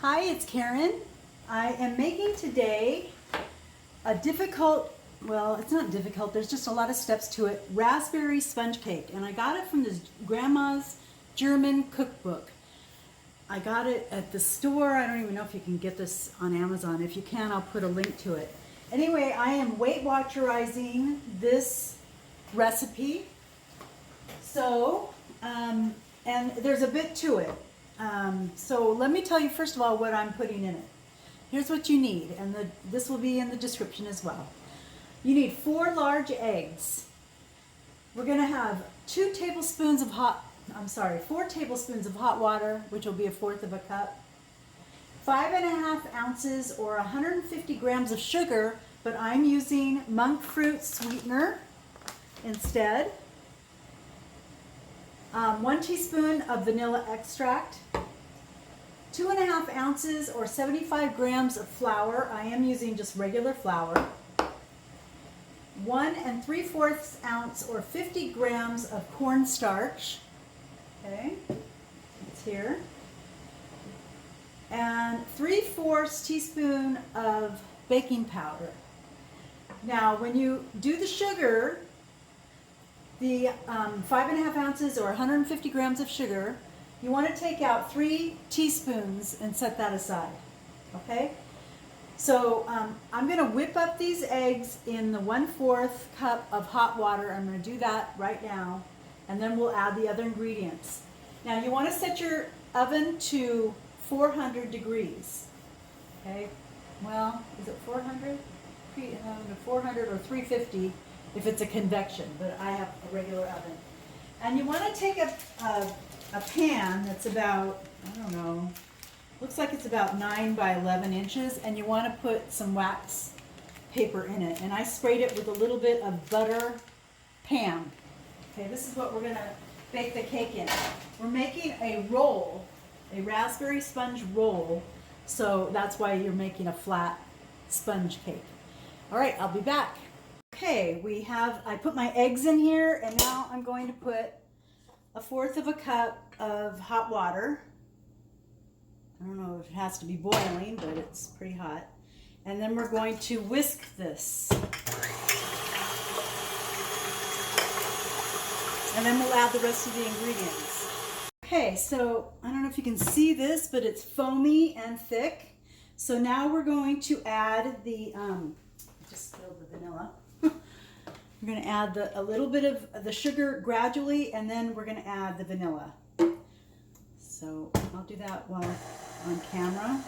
Hi, it's Karen. I am making today a difficult, well, it's not difficult, there's just a lot of steps to it, raspberry sponge cake. And I got it from this grandma's German cookbook. I got it at the store. I don't even know if you can get this on Amazon. If you can, I'll put a link to it. Anyway, I am weight-watcherizing this recipe. So, and there's a bit to it. So let me tell you first of all what I'm putting in it. Here's what you need, and this will be in the description as well. You need 4 large eggs. We're going to have 4 tablespoons of hot water, which will be 1/4 of a cup. 5½ ounces or 150 grams of sugar, but I'm using monk fruit sweetener instead. 1 teaspoon of vanilla extract, 2½ ounces or 75 grams of flour. I am using just regular flour. 1 3/4 ounce or 50 grams of cornstarch. Okay, it's here. And 3/4 teaspoon of baking powder. Now, when you do the sugar, the 5½ ounces or 150 grams of sugar, you want to take out 3 teaspoons and set that aside. Okay? So I'm going to whip up these eggs in the 1/4 cup of hot water. I'm going to do that right now, and then we'll add the other ingredients. Now you want to set your oven to 400 degrees. Okay? Well, is it 400? 400 or 350 if it's a convection, but I have a regular oven. And you want to take a pan that's about, I don't know, looks like it's about 9 by 11 inches, and you want to put some wax paper in it. And I sprayed it with a little bit of butter pan. Okay, this is what we're going to bake the cake in. We're making a roll, a raspberry sponge roll, so that's why you're making a flat sponge cake. All right, I'll be back. Okay, I put my eggs in here, and now I'm going to put 1/4 of a cup of hot water. I don't know if it has to be boiling, but it's pretty hot. And then we're going to whisk this. And then we'll add the rest of the ingredients. Okay, so I don't know if you can see this, but it's foamy and thick. So now we're going to add the, just spilled the vanilla. We're going to add a little bit of the sugar gradually, and then we're going to add the vanilla. So I'll do that while on camera.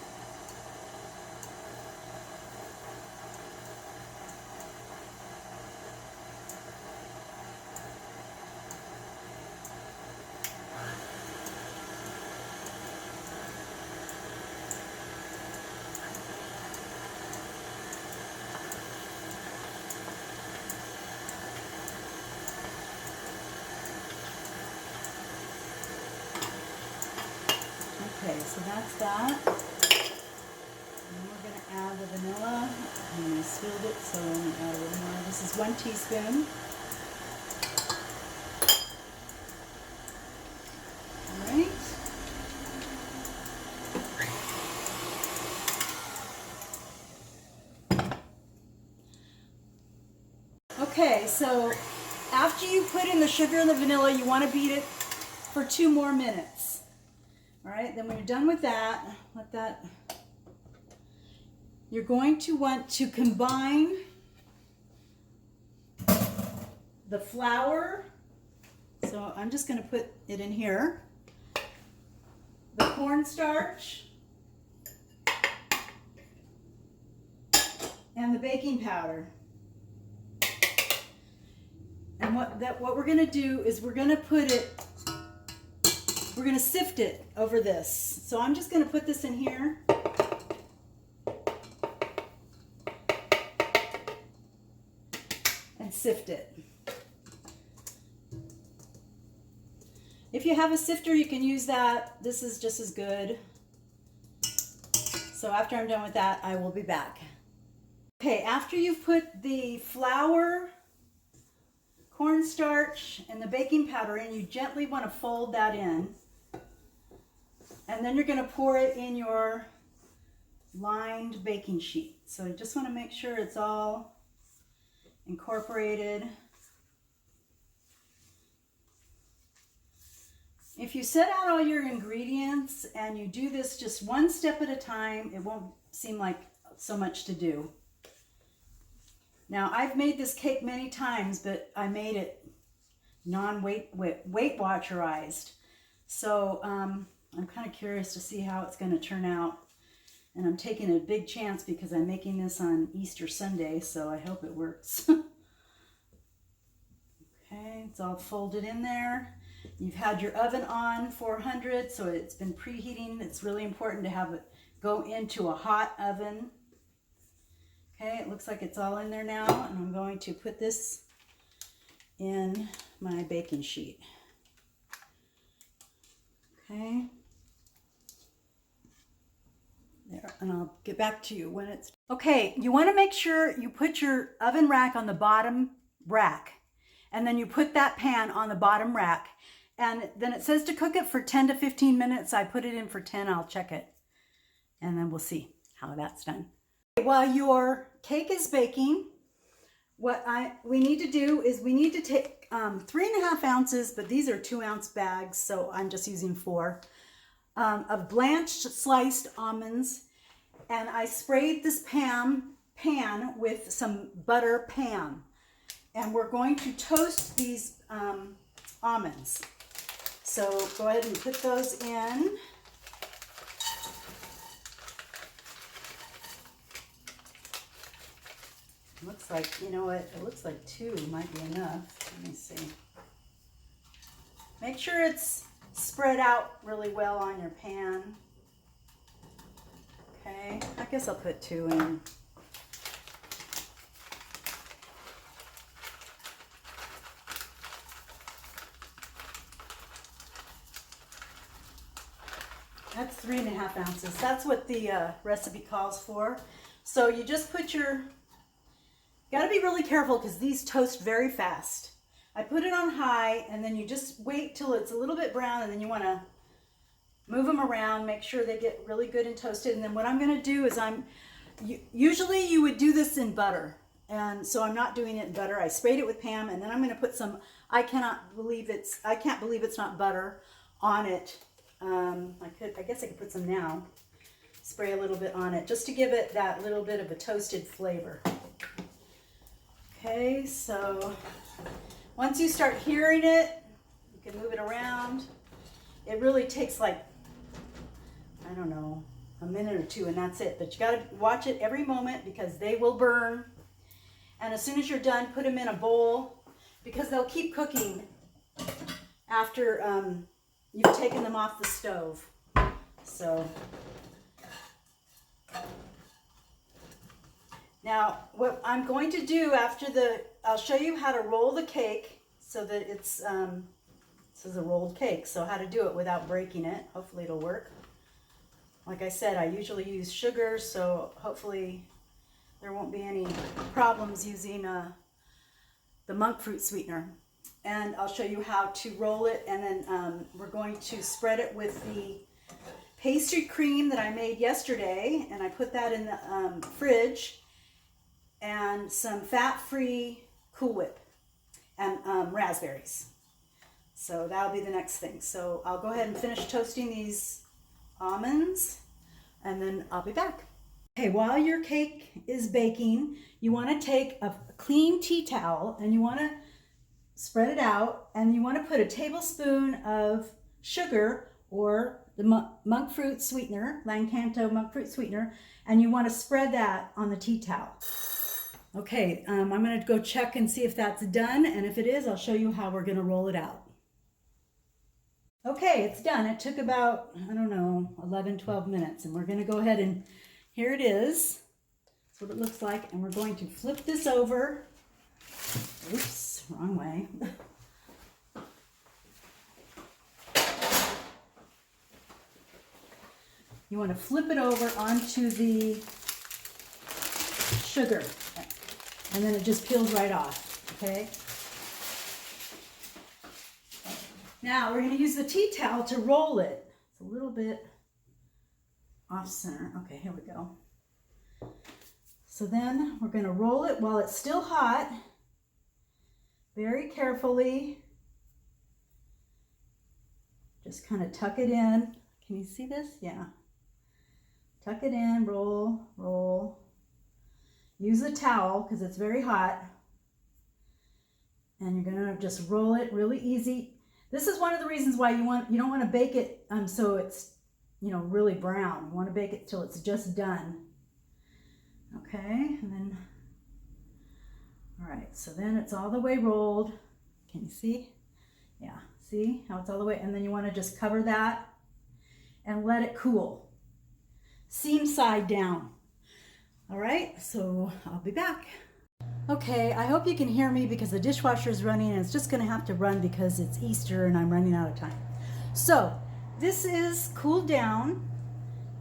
Okay, so that's that. And then we're going to add the vanilla. And I spilled it, so I'm going to add a little more. This is 1 teaspoon. All right. Okay, so after you put in the sugar and the vanilla, you want to beat it for 2 more minutes. All right, then when you're done with that, you're going to want to combine the flour. So I'm just going to put it in here. The cornstarch and the baking powder. And what we're going to do is we're going to sift it over this. So I'm just going to put this in here. And sift it. If you have a sifter, you can use that. This is just as good. So after I'm done with that, I will be back. Okay, after you've put the flour, cornstarch, and the baking powder in, you gently want to fold that in. And then you're going to pour it in your lined baking sheet. So I just want to make sure it's all incorporated. If you set out all your ingredients and you do this just one step at a time, it won't seem like so much to do. Now, I've made this cake many times, but I made it weight watcherized. So I'm kind of curious to see how it's going to turn out. And I'm taking a big chance because I'm making this on Easter Sunday, so I hope it works. Okay, it's all folded in there. You've had your oven on 400, so it's been preheating. It's really important to have it go into a hot oven. Okay, it looks like it's all in there now, and I'm going to put this in my baking sheet. Okay. There, and I'll get back to you when it's... Okay, you want to make sure you put your oven rack on the bottom rack, and then you put that pan on the bottom rack, and then it says to cook it for 10 to 15 minutes. I put it in for 10. I'll check it, and then we'll see how that's done. While your cake is baking, what we need to do is we need to take 3.5 ounces, but these are 2-ounce bags, so I'm just using 4, of blanched sliced almonds, and I sprayed this pan with some butter pan, and we're going to toast these almonds. So go ahead and put those in. Looks like, you know what, it looks like 2 might be enough. Let me see. Make sure it's spread out really well on your pan. Okay, I guess I'll put 2 in. That's 3.5 ounces. That's what the recipe calls for. So you just put your... Got to be really careful because these toast very fast. I put it on high, and then you just wait till it's a little bit brown, and then you want to move them around, make sure they get really good and toasted. And then what I'm going to do is usually you would do this in butter, and so I'm not doing it in butter. I sprayed it with Pam, and then I'm going to put some, I can't believe it's not butter on it. I guess I could put some now. Spray a little bit on it just to give it that little bit of a toasted flavor. Okay, so once you start hearing it, you can move it around. It really takes like, I don't know, a minute or 2, and that's it. But you got to watch it every moment because they will burn. And as soon as you're done, put them in a bowl because they'll keep cooking after you've taken them off the stove. So... Now, what I'm going to do after I'll show you how to roll the cake so that it's, this is a rolled cake, so how to do it without breaking it. Hopefully it'll work. Like I said, I usually use sugar, so hopefully there won't be any problems using the monk fruit sweetener. And I'll show you how to roll it, and then we're going to spread it with the pastry cream that I made yesterday, and I put that in the fridge, and some fat-free Cool Whip and raspberries. So that'll be the next thing. So I'll go ahead and finish toasting these almonds, and then I'll be back. Okay, while your cake is baking, you want to take a clean tea towel and you want to spread it out, and you want to put a tablespoon of sugar or the monk fruit sweetener, Lancanto monk fruit sweetener, and you want to spread that on the tea towel. Okay, I'm going to go check and see if that's done, and if it is, I'll show you how we're going to roll it out. Okay, it's done. It took about, I don't know, 11, 12 minutes, and we're going to go ahead and, here it is. That's what it looks like, and we're going to flip this over. Oops, wrong way. You want to flip it over onto the sugar, and then it just peels right off, okay? Now we're going to use the tea towel to roll it. It's a little bit off center. Okay, here we go. So then we're going to roll it while it's still hot, very carefully. Just kind of tuck it in. Can you see this? Yeah. Tuck it in, roll, roll. Use a towel because it's very hot. And you're going to just roll it really easy. This is one of the reasons why you don't want to bake it so it's, you know, really brown. You want to bake it till it's just done. Okay, and then, all right, so then it's all the way rolled. Can you see? Yeah, see how it's all the way? And then you want to just cover that and let it cool. Seam side down. All right, so I'll be back. Okay, I hope you can hear me because the dishwasher is running and it's just going to have to run because it's Easter and I'm running out of time. So this is cooled down.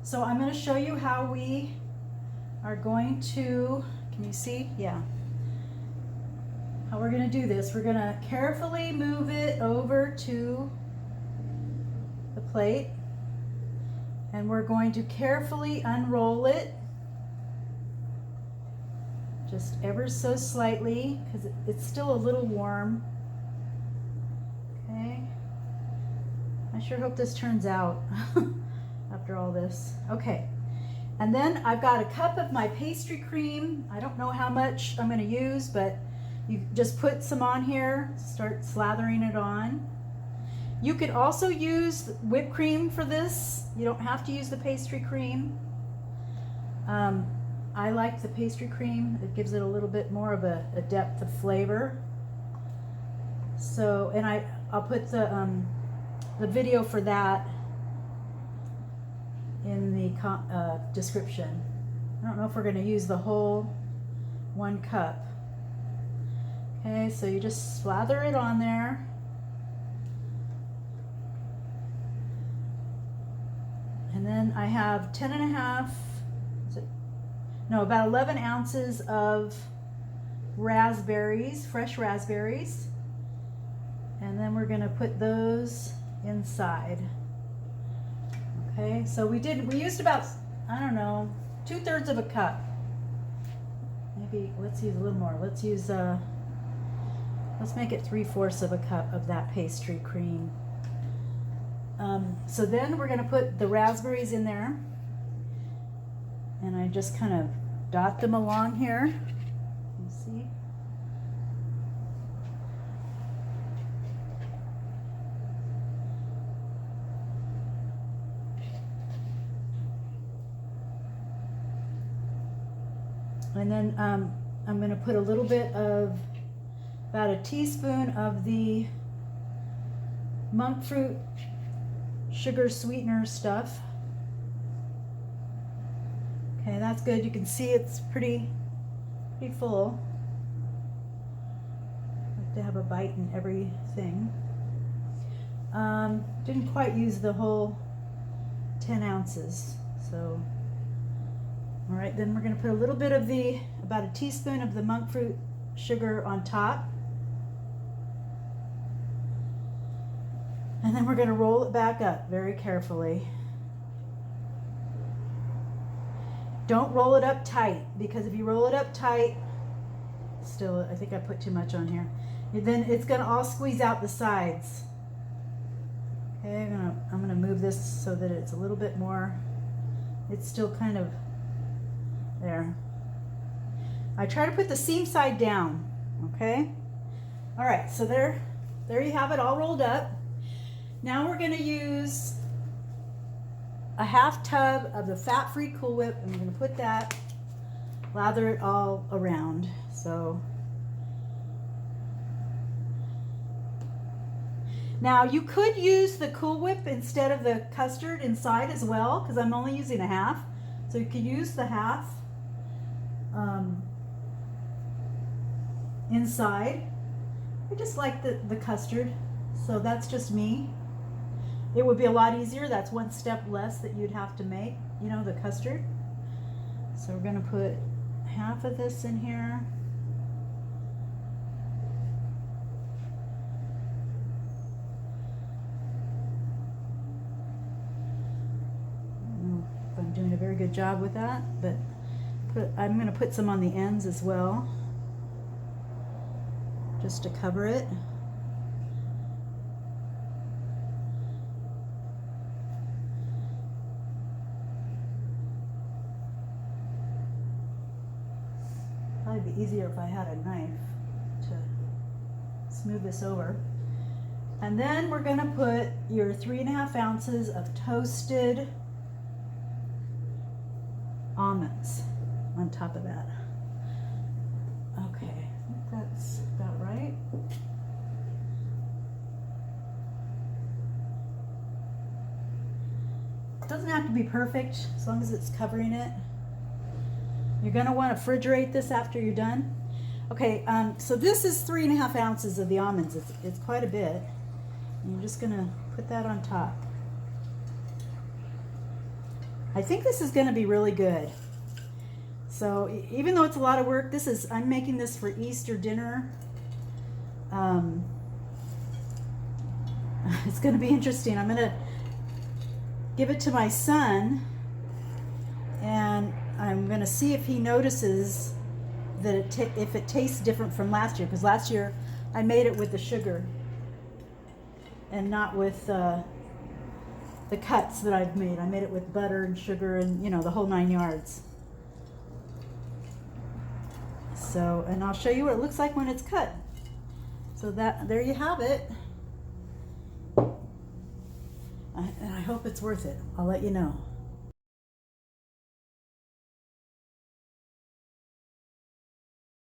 So I'm going to show you how we are going to, can you see? Yeah. How we're going to do this. We're going to carefully move it over to the plate and we're going to carefully unroll it. Just ever so slightly because it's still a little warm. Okay. I sure hope this turns out after all this. Okay. And then I've got a cup of my pastry cream. I don't know how much I'm going to use, but you just put some on here, start slathering it on. You could also use whipped cream for this. You don't have to use the pastry cream. I like the pastry cream. It gives it a little bit more of a depth of flavor. So, and I'll put the video for that in the description. I don't know if we're going to use the whole 1 cup. Okay, so you just slather it on there. And then I have 10.5, about 11 ounces of raspberries, fresh raspberries. And then we're going to put those inside. Okay, so we used about, I don't know, 2/3 of a cup. Maybe let's use a little more. Let's use, let's make it 3/4 of a cup of that pastry cream. So then we're going to put the raspberries in there. And I just kind of dot them along here. You see? And then I'm going to put a little bit of, about a teaspoon of the monk fruit sugar sweetener stuff. Okay, that's good. You can see it's pretty full. I like to have a bite in everything. Didn't quite use the whole 10 ounces. So, all right, then we're going to put a little bit of about a teaspoon of the monk fruit sugar on top. And then we're going to roll it back up very carefully. Don't roll it up tight, because if you roll it up tight, still, I think I put too much on here, then it's going to all squeeze out the sides. Okay, I'm going to move this so that it's a little bit more, it's still kind of there. I try to put the seam side down, okay? All right, so there you have it all rolled up. Now we're going to use a 1/2 tub of the fat-free Cool Whip, and we're going to put that, lather it all around. So now you could use the Cool Whip instead of the custard inside as well, because I'm only using a 1/2. So you could use the 1/2 inside. I just like the custard, so that's just me. It would be a lot easier. That's 1 step less that you'd have to make, you know, the custard. So we're going to put 1/2 of this in here. I don't know if I'm doing good job with that, but I'm going to put some on the ends as well, just to cover it. Probably be easier if I had a knife to smooth this over. And then we're going to put your 3.5 ounces of toasted almonds on top of that. Okay, I think that's about right. It doesn't have to be perfect as long as it's covering it. You're going to want to refrigerate this after you're done. Okay, so this is 3.5 ounces of the almonds. It's quite a bit. And you're just going to put that on top. I think this is going to be really good. So even though it's a lot of work, I'm making this for Easter dinner. It's going to be interesting. I'm going to give it to my son, and I'm going to see if he notices that if it tastes different from last year, because last year I made it with the sugar and not with the cuts that I've made. I made it with butter and sugar and, you know, the whole 9 yards. So, and I'll show you what it looks like when it's cut. So there you have it. And I hope it's worth it. I'll let you know.